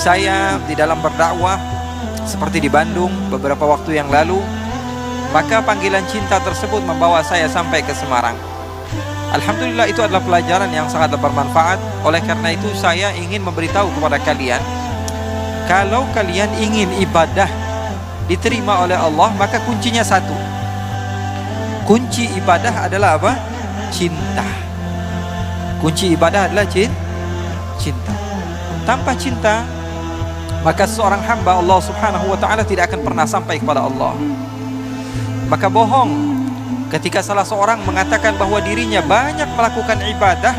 saya di dalam berdakwah seperti di Bandung beberapa waktu yang lalu, maka panggilan cinta tersebut membawa saya sampai ke Semarang. Alhamdulillah, itu adalah pelajaran yang sangat bermanfaat. Oleh karena itu saya ingin memberitahu kepada kalian, kalau kalian ingin ibadah diterima oleh Allah, maka kuncinya satu. Kunci ibadah adalah apa? Cinta. Kunci ibadah adalah cinta. Tanpa cinta, maka seorang hamba Allah subhanahu wa ta'ala tidak akan pernah sampai kepada Allah. Maka bohong ketika salah seorang mengatakan bahwa dirinya banyak melakukan ibadah,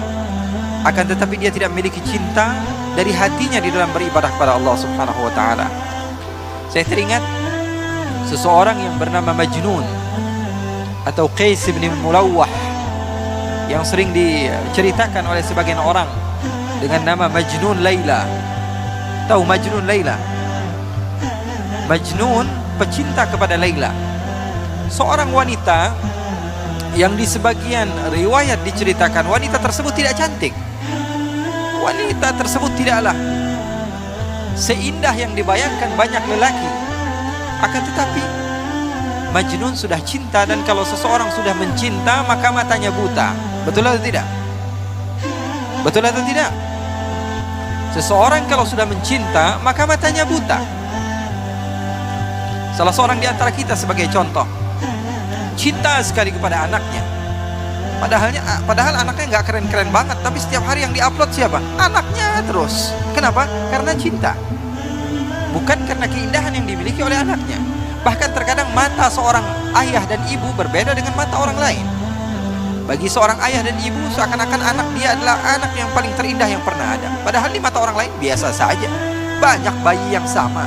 akan tetapi dia tidak memiliki cinta dari hatinya di dalam beribadah kepada Allah subhanahu wa ta'ala. Saya teringat seseorang yang bernama Majnun atau Qais bin Mulawah, yang sering diceritakan oleh sebagian orang dengan nama Majnun Laila. Tahu Majnun Laila? Majnun pecinta kepada Laila, seorang wanita yang di sebagian riwayat diceritakan wanita tersebut tidak cantik. Wanita tersebut tidaklah seindah yang dibayangkan banyak lelaki. Akan tetapi Majnun sudah cinta, dan kalau seseorang sudah mencinta maka matanya buta. Betul atau tidak? Betul atau tidak? Seseorang kalau sudah mencinta maka matanya buta. Salah seorang di antara kita sebagai contoh, cinta sekali kepada anaknya. Padahal anaknya nggak keren-keren banget, tapi setiap hari yang diupload siapa? Anaknya terus. Kenapa? Karena cinta. Bukan karena keindahan yang dimiliki oleh anaknya. Bahkan terkadang mata seorang ayah dan ibu berbeda dengan mata orang lain. Bagi seorang ayah dan ibu, seakan-akan anak dia adalah anak yang paling terindah yang pernah ada. Padahal di mata orang lain biasa saja. Banyak bayi yang sama,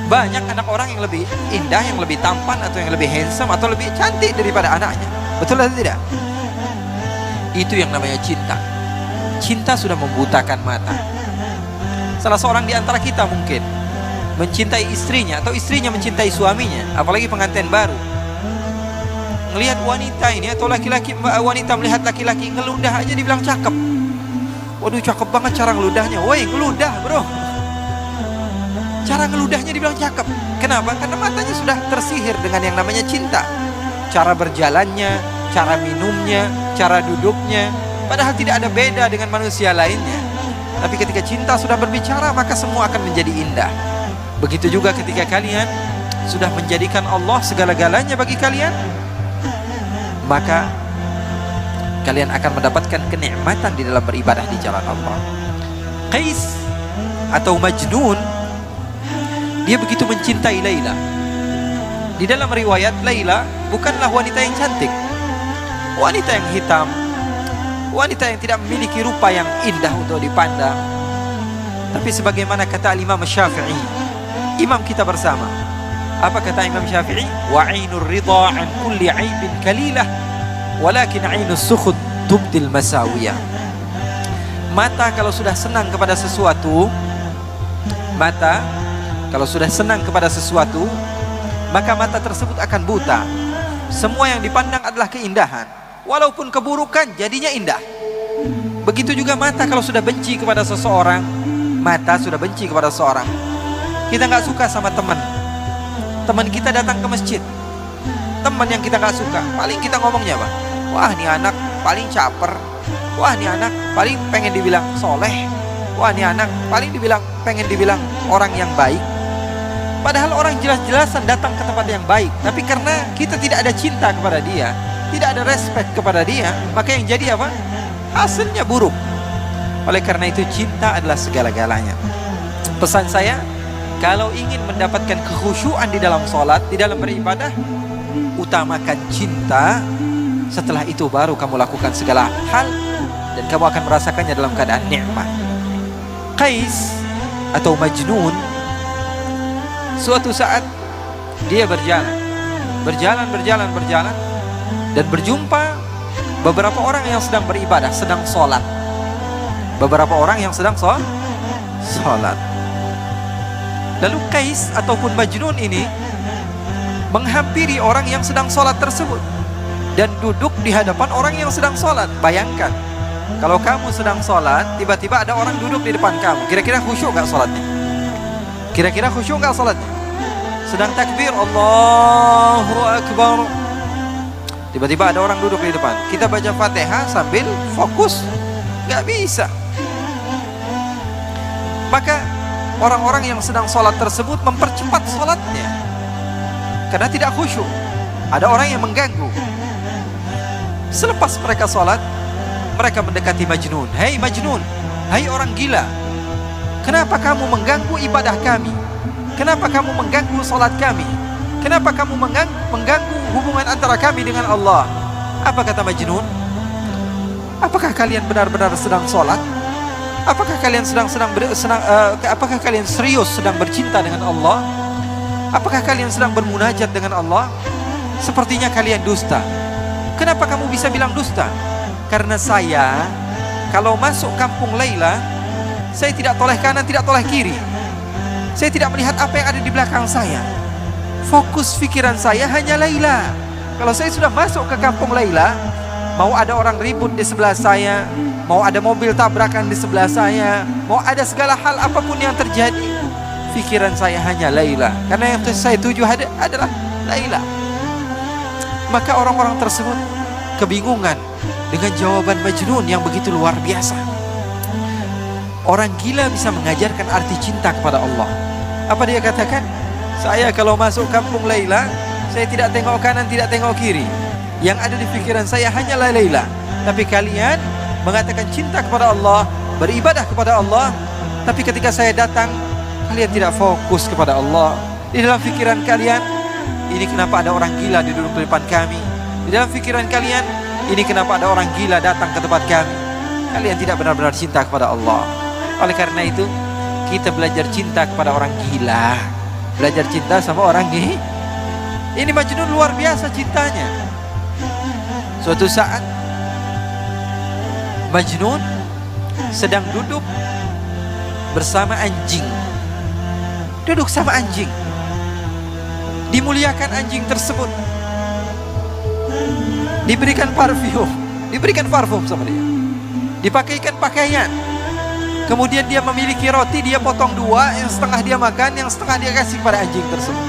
banyak anak orang yang lebih indah, yang lebih tampan, atau yang lebih handsome, atau lebih cantik daripada anaknya. Betul atau tidak? Itu yang namanya cinta. Cinta sudah membutakan mata. Salah seorang di antara kita mungkin mencintai istrinya, atau istrinya mencintai suaminya, apalagi pengantin baru. Melihat wanita ini, atau laki-laki, wanita melihat laki-laki ngeludah aja dibilang cakep. Waduh, cakep banget cara ngeludahnya. Woi, ngeludah bro. Cara ngeludahnya dibilang cakep. Kenapa? Karena matanya sudah tersihir dengan yang namanya cinta. Cara berjalannya, cara minumnya, cara duduknya, padahal tidak ada beda dengan manusia lainnya. Tapi ketika cinta sudah berbicara, maka semua akan menjadi indah. Begitu juga ketika kalian sudah menjadikan Allah segala-galanya bagi kalian, maka kalian akan mendapatkan kenikmatan di dalam beribadah di jalan Allah. Qais atau Majnun, dia begitu mencintai Laila. Di dalam riwayat, Laila bukanlah wanita yang cantik, wanita yang hitam, wanita yang tidak memiliki rupa yang indah untuk dipandang. Tapi sebagaimana kata Imam Syafi'i, imam kita bersama, apa kata Imam Syafi'i? Wa 'ainur ridha 'an kulli 'aibin kalilah, walakin 'ainus sukhut tubdil masawiyah. Mata kalau sudah senang kepada sesuatu, mata kalau sudah senang kepada sesuatu, maka mata tersebut akan buta. Semua yang dipandang adalah keindahan, walaupun keburukan jadinya indah. Begitu juga mata kalau sudah benci kepada seseorang, mata sudah benci kepada seseorang. Kita nggak suka sama teman kita datang ke masjid, teman yang kita nggak suka, paling kita ngomongnya apa? Wah, ini anak paling caper. Wah, ini anak paling pengen dibilang soleh. Wah, ini anak paling pengen dibilang orang yang baik. Padahal orang jelas-jelasan datang ke tempat yang baik, tapi karena kita tidak ada cinta kepada dia, tidak ada respect kepada dia, maka yang jadi apa? Hasilnya buruk. Oleh karena itu, cinta adalah segala-galanya. Pesan saya, kalau ingin mendapatkan kekhusyuan di dalam sholat, di dalam beribadah, utamakan cinta. Setelah itu baru kamu lakukan segala hal, dan kamu akan merasakannya dalam keadaan nikmat. Qais atau Majnun, suatu saat dia berjalan, dan berjumpa beberapa orang yang sedang beribadah, sedang sholat. Beberapa orang yang sedang sholat. Lalu Qais ataupun Majnun ini menghampiri orang yang sedang sholat tersebut dan duduk di hadapan orang yang sedang sholat. Bayangkan, Kalau kamu sedang sholat, tiba-tiba ada orang duduk di depan kamu, kira-kira khusyuk gak sholatnya? Kira-kira khusyuk gak sholatnya? Sedang takbir, Allahu Akbar, tiba-tiba ada orang duduk di depan, kita baca Fatihah sambil fokus, gak bisa. Maka orang-orang yang sedang sholat tersebut mempercepat sholatnya karena tidak khusyuk. Ada orang yang mengganggu. Selepas mereka sholat, mereka mendekati Majnun. Hei Majnun, hai orang gila, kenapa kamu mengganggu ibadah kami? Kenapa kamu mengganggu sholat kami? Kenapa kamu mengganggu hubungan antara kami dengan Allah? Apa kata Majnun? Apakah kalian benar-benar sedang sholat? Apakah kalian apakah kalian serius sedang bercinta dengan Allah? Apakah kalian sedang bermunajat dengan Allah? Sepertinya kalian dusta. Kenapa kamu bisa bilang dusta? Karena saya, kalau masuk kampung Laila, saya tidak toleh kanan, tidak toleh kiri. Saya tidak melihat apa yang ada di belakang saya. Fokus pikiran saya hanya Laila. Kalau saya sudah masuk ke kampung Laila, mau ada orang ribut di sebelah saya, mau ada mobil tabrakan di sebelah saya, mau ada segala hal apapun yang terjadi, pikiran saya hanya Laila. Karena yang saya tuju adalah Laila. Maka orang-orang tersebut kebingungan dengan jawaban Majnun yang begitu luar biasa. Orang gila bisa mengajarkan arti cinta kepada Allah. Apa dia katakan? Saya kalau masuk kampung Laila, saya tidak tengok kanan, tidak tengok kiri. Yang ada di pikiran saya hanyalah Laila. Tapi kalian mengatakan cinta kepada Allah, beribadah kepada Allah, tapi ketika saya datang, kalian tidak fokus kepada Allah. Di dalam pikiran kalian, ini kenapa ada orang gila di duduk di depan kami? Di dalam pikiran kalian, ini kenapa ada orang gila datang ke tempat kami? Kalian tidak benar-benar cinta kepada Allah. Oleh karena itu, kita belajar cinta kepada orang gila, belajar cinta sama orang gila. Ini Majnun luar biasa cintanya. Suatu saat Majnun sedang duduk bersama anjing. Duduk sama anjing. Dimuliakan anjing tersebut, diberikan parfum sama dia, dipakaikan pakaian. Kemudian dia memiliki roti, dia potong dua, yang setengah dia makan, yang setengah dia kasih kepada anjing tersebut.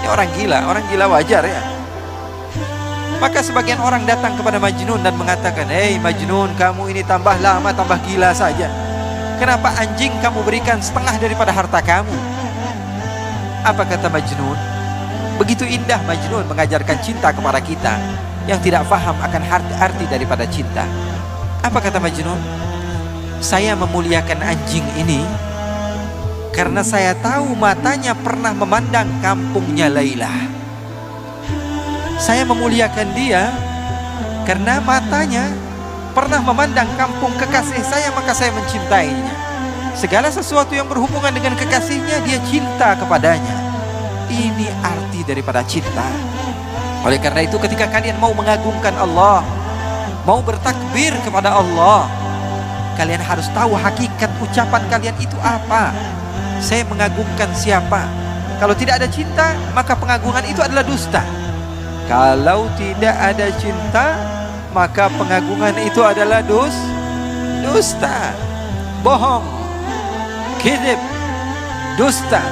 Ini orang gila wajar ya. Maka sebagian orang datang kepada Majnun dan mengatakan, hei Majnun, kamu ini tambah lama tambah gila saja. Kenapa anjing kamu berikan setengah daripada harta kamu? Apa kata Majnun? Begitu indah Majnun mengajarkan cinta kepada kita yang tidak faham akan arti daripada cinta. Apa kata Majnun? Saya memuliakan anjing ini karena saya tahu matanya pernah memandang kampungnya Laila. Saya memuliakan dia karena matanya pernah memandang kampung kekasih saya, maka saya mencintainya. Segala sesuatu yang berhubungan dengan kekasihnya, dia cinta kepadanya. Ini arti daripada cinta. Oleh karena itu, ketika kalian mau mengagungkan Allah, mau bertakbir kepada Allah, kalian harus tahu hakikat ucapan kalian itu apa. Saya mengagungkan siapa? Kalau tidak ada cinta, maka pengagungan itu adalah dusta. Kalau tidak ada cinta, maka pengagungan itu adalah dusta, bohong, kedzib, dusta.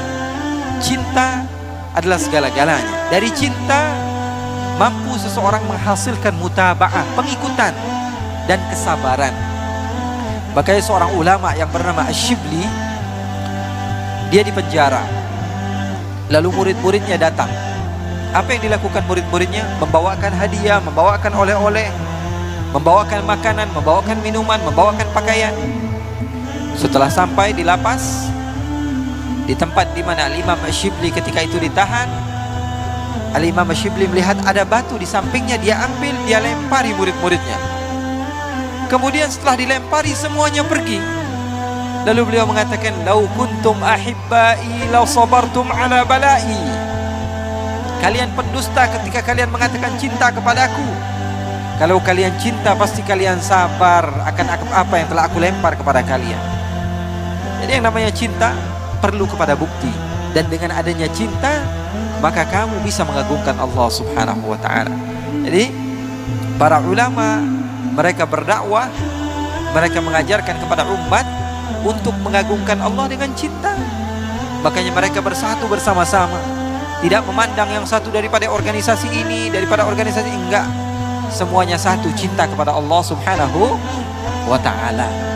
Cinta adalah segala-galanya. Dari cinta mampu seseorang menghasilkan mutaba'ah, pengikutan dan kesabaran. Makanya seorang ulama yang bernama Ash-Shibli, dia dipenjara. Lalu murid-muridnya datang. Apa yang dilakukan murid-muridnya? Membawakan hadiah, membawakan oleh-oleh, membawakan makanan, membawakan minuman, membawakan pakaian. Setelah sampai di lapas, di tempat di mana Al-Imam Ash-Shibli ketika itu ditahan, Al-Imam Ash-Shibli melihat ada batu di sampingnya, dia ambil, dia lempari murid-muridnya. Kemudian setelah dilempari semuanya pergi. Lalu beliau mengatakan, "Lau kuntum ahibbai law sabartum ala balai." Kalian pendusta ketika kalian mengatakan cinta kepadaku. Kalau kalian cinta, pasti kalian sabar akan apa yang telah aku lempar kepada kalian. Jadi yang namanya cinta perlu kepada bukti, dan dengan adanya cinta maka kamu bisa mengagungkan Allah Subhanahu wa ta'ala. Jadi para ulama mereka berdakwah Mereka mengajarkan kepada umat untuk mengagungkan Allah dengan cinta. Makanya mereka bersatu bersama-sama, tidak memandang yang satu daripada organisasi ini, daripada organisasi enggak. Semuanya satu, cinta kepada Allah Subhanahu wa ta'ala.